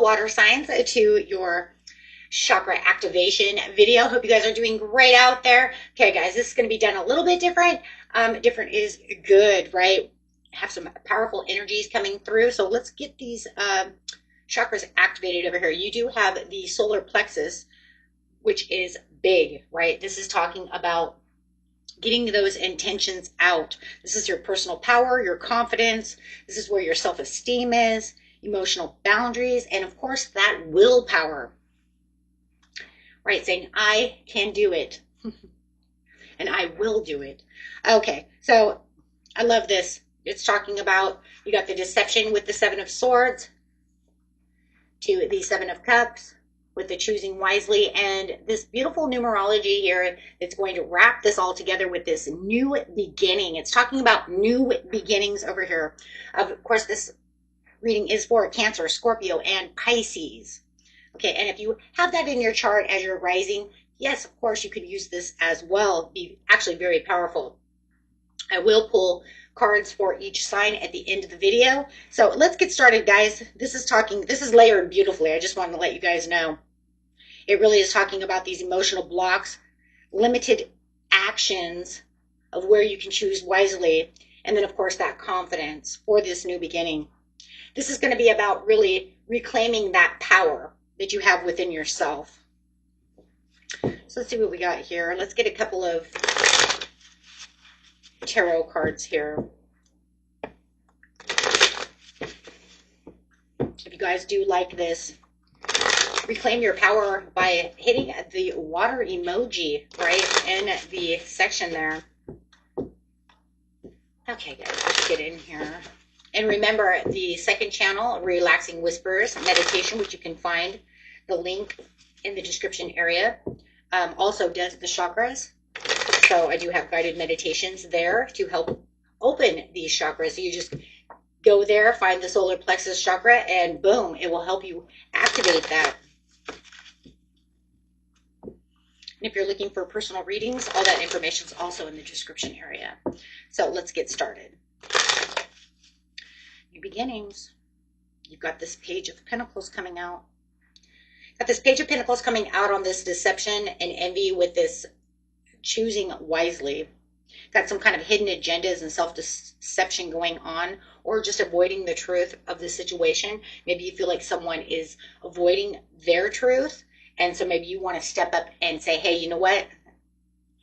water signs to your chakra activation video. Hope you guys are doing great out there. Okay, guys, this is going to be done a little bit different. Different is good, right? Have some powerful energies coming through. So let's get these chakras activated over here. You do have the solar plexus, which is big, right? This is talking about getting those intentions out. This is your personal power, your confidence. This is where your self-esteem is, emotional boundaries, and of course that willpower, right? Saying, I can do it and I will do it. Okay, so I love this. It's talking about, you got the deception with the Seven of Swords to the Seven of Cups, with the choosing wisely, and this beautiful numerology here that's going to wrap this all together with this new beginning. It's talking about new beginnings over here. Of course, this reading is for Cancer, Scorpio, and Pisces. Okay, and if you have that in your chart as you're rising, yes, of course, you could use this as well. Be actually very powerful. I will pull cards for each sign at the end of the video. So let's get started, guys. This is layered beautifully. I just wanted to let you guys know. It really is talking about these emotional blocks, limited actions of where you can choose wisely, and then, of course, that confidence for this new beginning. This is going to be about really reclaiming that power that you have within yourself. So let's see what we got here. Let's get a couple of tarot cards here. If you guys do like this, reclaim your power by hitting the water emoji right in the section there. Okay, guys, let's get in here. And remember, the second channel, Relaxing Whispers Meditation, which you can find the link in the description area, also does the chakras. So I do have guided meditations there to help open these chakras. So you just go there, find the solar plexus chakra, and boom, it will help you activate that. And if you're looking for personal readings, all that information is also in the description area. So let's get started. New beginnings. You've got this Page of Pentacles coming out. Got this Page of Pentacles coming out on this deception and envy with this choosing wisely. Got some kind of hidden agendas and self-deception going on, or just avoiding the truth of the situation. Maybe you feel like someone is avoiding their truth. And so maybe you want to step up and say, hey, you know what?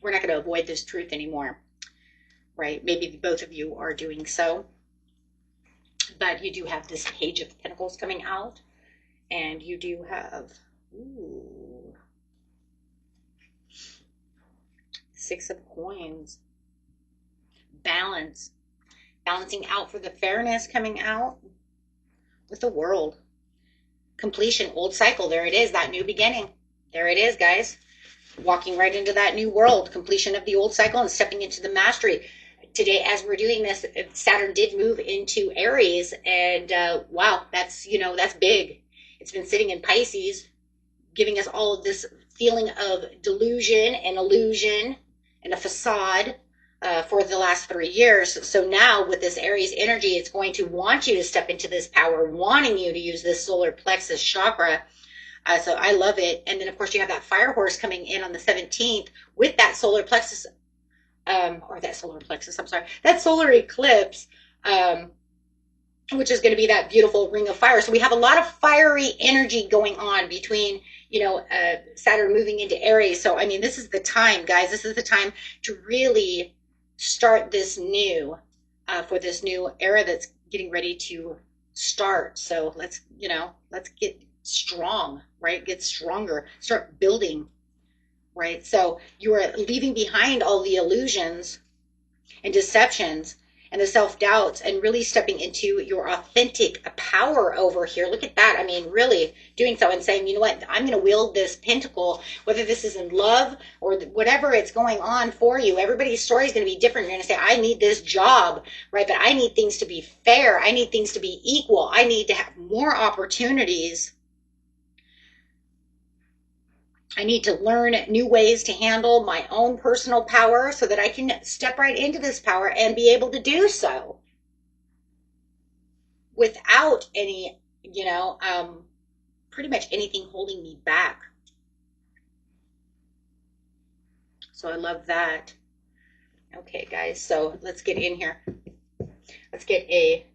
We're not going to avoid this truth anymore, right? Maybe both of you are doing so. But you do have this Page of Pentacles coming out. And you do have, ooh, Six of Coins. Balance. Balancing out for the fairness coming out with the World. Completion, old cycle. There it is, that new beginning. There it is, guys. Walking right into that new world. Completion of the old cycle and stepping into the mastery. Today, as we're doing this, Saturn did move into Aries, and wow, that's big. It's been sitting in Pisces, giving us all of this feeling of delusion and illusion and a facade for the last 3 years. So now with this Aries energy, it's going to want you to step into this power, wanting you to use this solar plexus chakra. So I love it. And then, of course, you have that fire horse coming in on the 17th with that solar plexus, that solar eclipse, which is going to be that beautiful ring of fire. So we have a lot of fiery energy going on between, Saturn moving into Aries. So, I mean, this is the time, guys. This is the time to really start this new, for this new era that's getting ready to start. So let's get strong, right? Get stronger, start building, right? So you are leaving behind all the illusions and deceptions and the self-doubts and really stepping into your authentic power over here. Look at that. I mean, really doing so and saying, you know what, I'm going to wield this pentacle, whether this is in love or whatever it's going on for you. Everybody's story is going to be different. You're going to say, I need this job, right? But I need things to be fair. I need things to be equal. I need to have more opportunities. I need to learn new ways to handle my own personal power so that I can step right into this power and be able to do so without any, pretty much anything holding me back. So I love that. Okay, guys, so let's get in here. Let's get a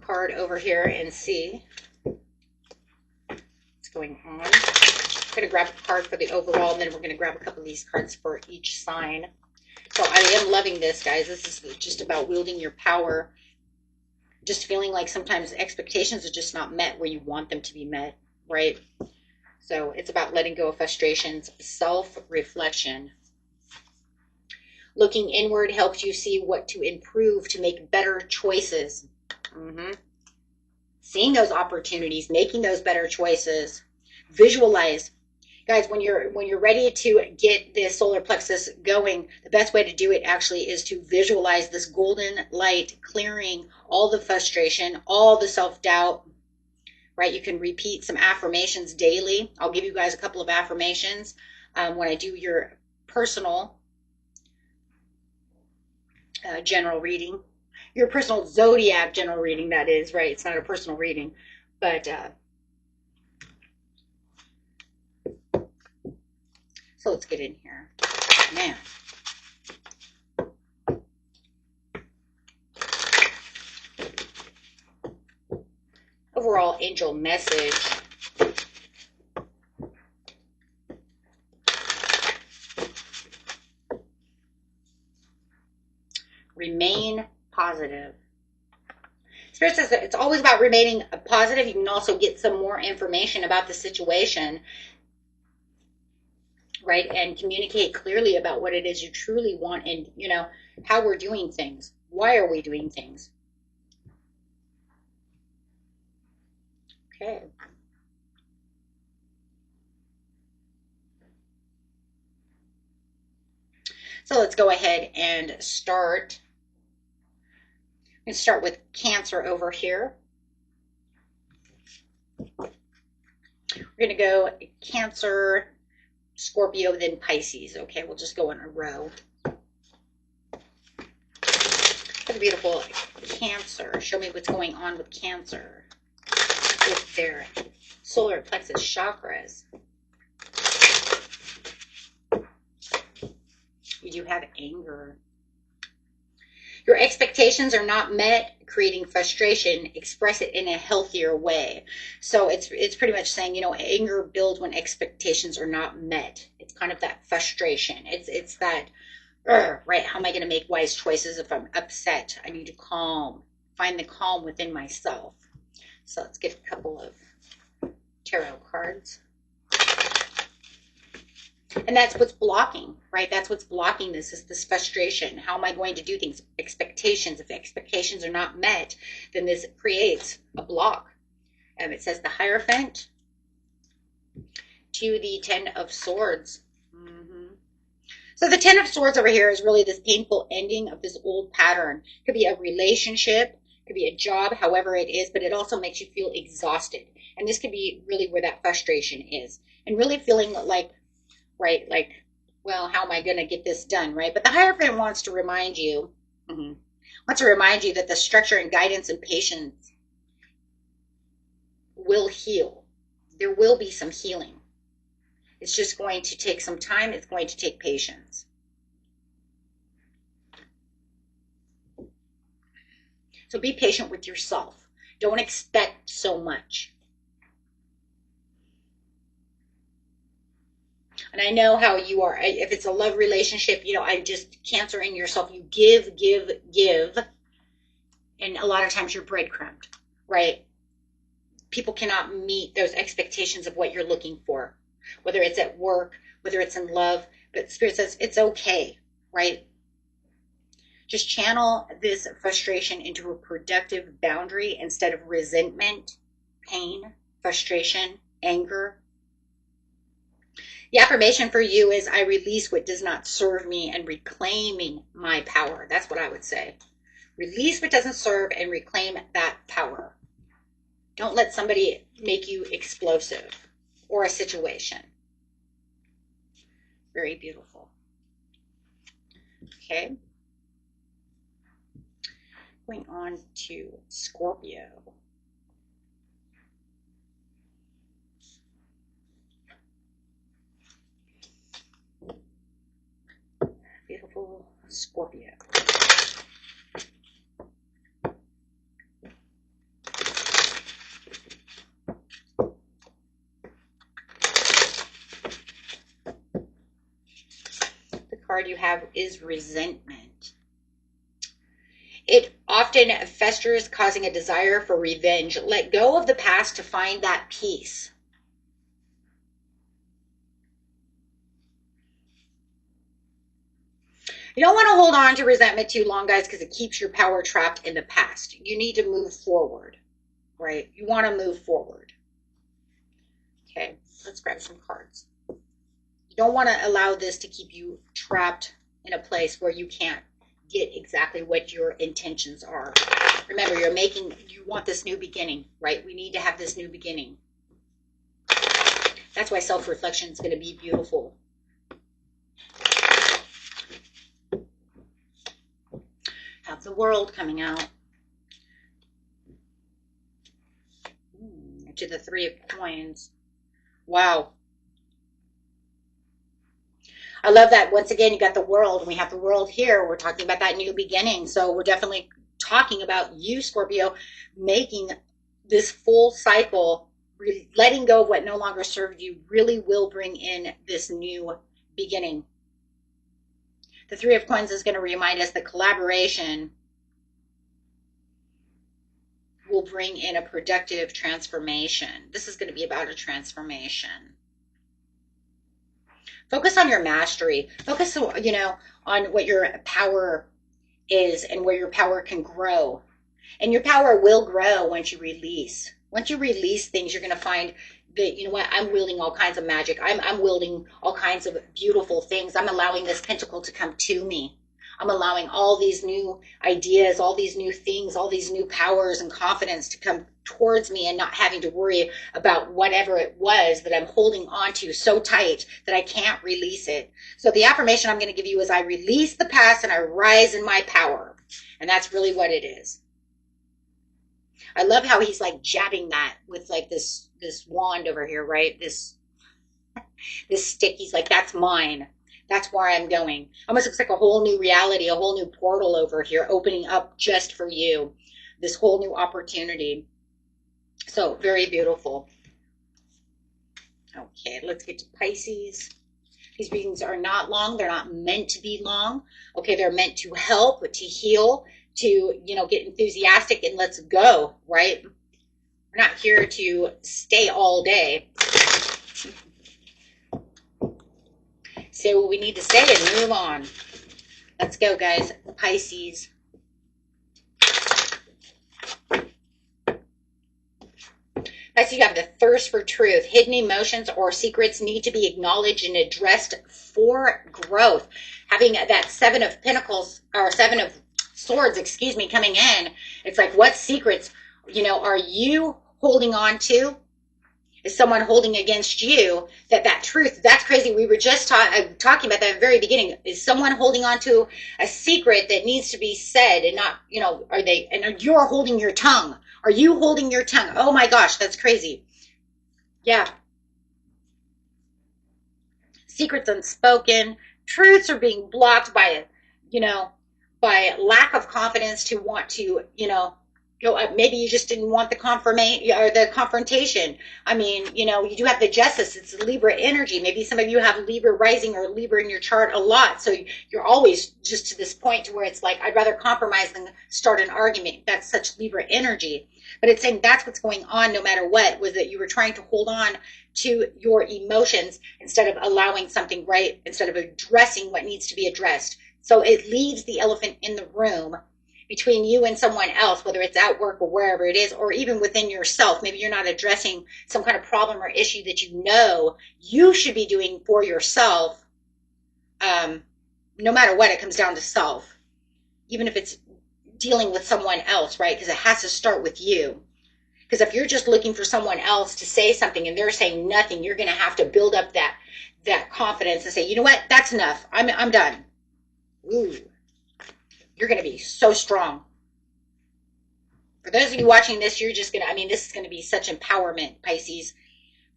card over here and see what's going on. I'm going to grab a card for the overall, and then we're going to grab a couple of these cards for each sign. So I am loving this, guys. This is just about wielding your power. Just feeling like sometimes expectations are just not met where you want them to be met, right? So it's about letting go of frustrations, self-reflection. Looking inward helps you see what to improve to make better choices. Seeing those opportunities, making those better choices. Visualize. Guys, when you're ready to get this solar plexus going, the best way to do it actually is to visualize this golden light clearing all the frustration, all the self-doubt, right? You can repeat some affirmations daily. I'll give you guys a couple of affirmations when I do your personal general reading. Your personal zodiac general reading, that is, right? It's not a personal reading, but so let's get in here. Man. Overall angel message. Remain positive. Spirit says that it's always about remaining positive. You can also get some more information about the situation, right? And communicate clearly about what it is you truly want and, you know, how we're doing things. Why are we doing things? Okay. So let's go ahead and start. I'm going to start with Cancer over here. We're going to go Cancer, Scorpio, then Pisces. Okay, we'll just go in a row. What a beautiful Cancer. Show me what's going on with Cancer with their solar plexus chakras. You do have anger. Your expectations are not met, creating frustration. Express it in a healthier way. So it's pretty much saying, you know, anger builds when expectations are not met. It's kind of that frustration. It's that, right, how am I going to make wise choices if I'm upset? I need to calm, find the calm within myself. So let's get a couple of tarot cards. And that's what's blocking, right? That's what's blocking this, is this frustration. How am I going to do things? Expectations. If expectations are not met, then this creates a block. It says the Hierophant to the Ten of Swords. So the Ten of Swords over here is really this painful ending of this old pattern. It could be a relationship, it could be a job, however it is, but it also makes you feel exhausted. And this could be really where that frustration is. And really feeling like, right, like, well, how am I going to get this done, right? But the Hierophant wants to remind you, that the structure and guidance and patience will heal. There will be some healing. It's just going to take some time. It's going to take patience. So be patient with yourself. Don't expect so much. And I know how you are. If it's a love relationship, you know, Cancer in yourself. You give, give, give. And a lot of times you're breadcrumbed, right? People cannot meet those expectations of what you're looking for, whether it's at work, whether it's in love. But Spirit says it's okay, right? Just channel this frustration into a productive boundary instead of resentment, pain, frustration, anger. The affirmation for you is, I release what does not serve me and reclaiming my power. That's what I would say. Release what doesn't serve and reclaim that power. Don't let somebody make you explosive or a situation. Very beautiful. Okay. Going on to Scorpio. Scorpio. The card you have is resentment. It often festers, causing a desire for revenge. Let go of the past to find that peace. You don't want to hold on to resentment too long, guys, because it keeps your power trapped in the past. You need to move forward, right? You want to move forward. Okay, let's grab some cards. You don't want to allow this to keep you trapped in a place where you can't get exactly what your intentions are. Remember, you want this new beginning, right? We need to have this new beginning. That's why self-reflection is going to be beautiful. Have the World coming out. To the Three of Coins. Wow. I love that. Once again, you got the World, and we have the World here. We're talking about that new beginning. So we're definitely talking about you, Scorpio, making this full cycle, letting go of what no longer served you really will bring in this new beginning. The Three of Coins is going to remind us that collaboration will bring in a productive transformation. This is going to be about a transformation. Focus on your mastery. Focus, on what your power is and where your power can grow. And your power will grow once you release. Once you release things, you're going to find that, you know what, I'm wielding all kinds of magic. I'm wielding all kinds of beautiful things. I'm allowing this pentacle to come to me. I'm allowing all these new ideas, all these new things, all these new powers and confidence to come towards me, and not having to worry about whatever it was that I'm holding on to so tight that I can't release it. So the affirmation I'm going to give you is, I release the past and I rise in my power. And that's really what it is. I love how he's like jabbing that with like this wand over here, right? This stick. He's like, that's mine. That's where I'm going. Almost looks like a whole new reality, a whole new portal over here opening up just for you. This whole new opportunity. So very beautiful. Okay, let's get to Pisces. These readings are not long. They're not meant to be long. Okay, they're meant to help, to heal, to, get enthusiastic and let's go, right? We're not here to stay all day. Say what we need to say and move on. Let's go, guys. Pisces. Pisces, you have the thirst for truth. Hidden emotions or secrets need to be acknowledged and addressed for growth. Having that Seven of Pentacles, or Seven of Swords, coming in, it's like, what secrets, are you holding on to? Is someone holding against you that truth? That's crazy. We were just talking about that at the very beginning. Is someone holding on to a secret that needs to be said and not, and you're holding your tongue. Are you holding your tongue? Oh my gosh, that's crazy. Yeah. Secrets unspoken. Truths are being blocked by, by lack of confidence to want to, go up. Maybe you just didn't want the confrontation. I mean, you do have the Justice. It's Libra energy. Maybe some of you have Libra rising or Libra in your chart a lot. So you're always just to this point to where it's like, I'd rather compromise than start an argument. That's such Libra energy. But it's saying that's what's going on no matter what, was that you were trying to hold on to your emotions instead of allowing something, right? Instead of addressing what needs to be addressed. So it leaves the elephant in the room between you and someone else, whether it's at work or wherever it is, or even within yourself. Maybe you're not addressing some kind of problem or issue that you should be doing for yourself. No matter what, it comes down to self. Even if it's dealing with someone else, right? Because it has to start with you. Because if you're just looking for someone else to say something and they're saying nothing, you're going to have to build up that confidence and say, you know what? That's enough. I'm done. Ooh. You're going to be so strong. For those of you watching this, you're just going to, this is going to be such empowerment, Pisces,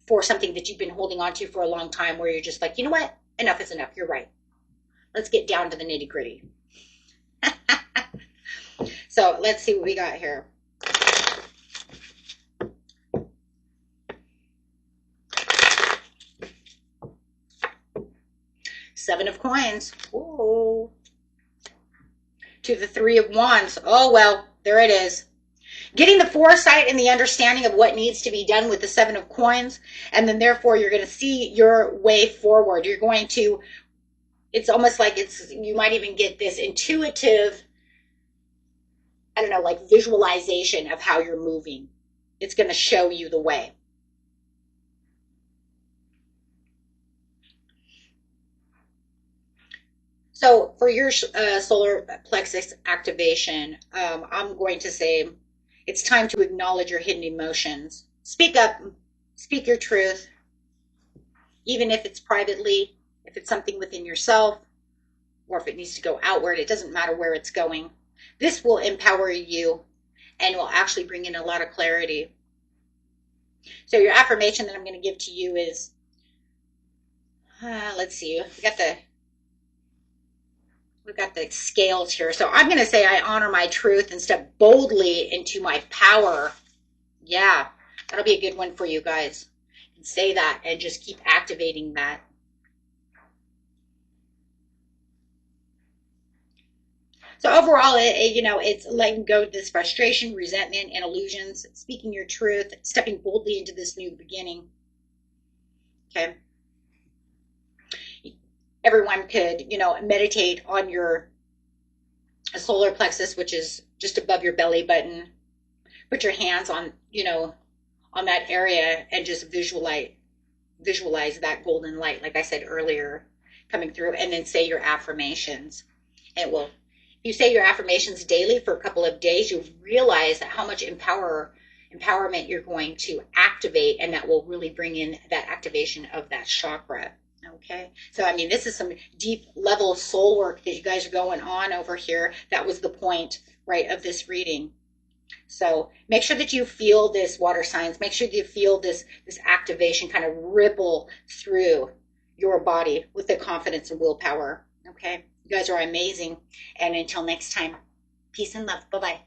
for something that you've been holding on to for a long time, where you're just like, you know what? Enough is enough. You're right. Let's get down to the nitty gritty. So let's see what we got here. Seven of Coins. Ooh. To the Three of Wands. Oh, well, there it is. Getting the foresight and the understanding of what needs to be done with the Seven of Coins. And then therefore you're going to see your way forward. You're going to, it's almost like you might even get this intuitive, I don't know, like visualization of how you're moving. It's going to show you the way. So for your solar plexus activation, I'm going to say it's time to acknowledge your hidden emotions. Speak up, speak your truth, even if it's privately, if it's something within yourself, or if it needs to go outward. It doesn't matter where it's going. This will empower you and will actually bring in a lot of clarity. So your affirmation that I'm going to give to you is, let's see, we've got the scales here. So I'm going to say I honor my truth and step boldly into my power. Yeah, that'll be a good one for you guys. And say that and just keep activating that. So overall, it's letting go of this frustration, resentment, and illusions, speaking your truth, stepping boldly into this new beginning. Okay. Everyone could, meditate on your solar plexus, which is just above your belly button. Put your hands on, on that area and just visualize that golden light, like I said earlier, coming through, and then say your affirmations. And if you say your affirmations daily for a couple of days, you'll realize how much empowerment you're going to activate, and that will really bring in that activation of that chakra. Okay, so I mean, this is some deep level soul work that you guys are going on over here. That was the point, right, of this reading. So make sure that you feel this, water signs. Make sure that you feel this activation kind of ripple through your body with the confidence and willpower. Okay, you guys are amazing. And until next time, peace and love. Bye-bye.